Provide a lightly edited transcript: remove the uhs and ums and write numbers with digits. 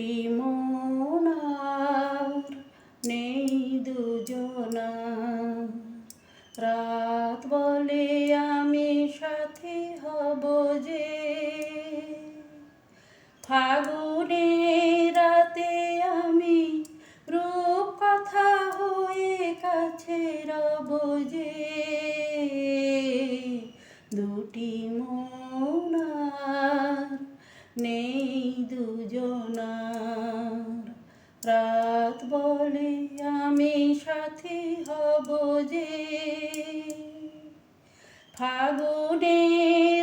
দুটি মন আর নেই দুজনা। রাত বলে আমি সাথী হব যে, ফাগুনের রাতে আমি রূপকথা হয়ে কাছে রব যে। দুটি মন আর নেই দুজনার। রাত বলে আমি সাথী হব যে, ফাগুনের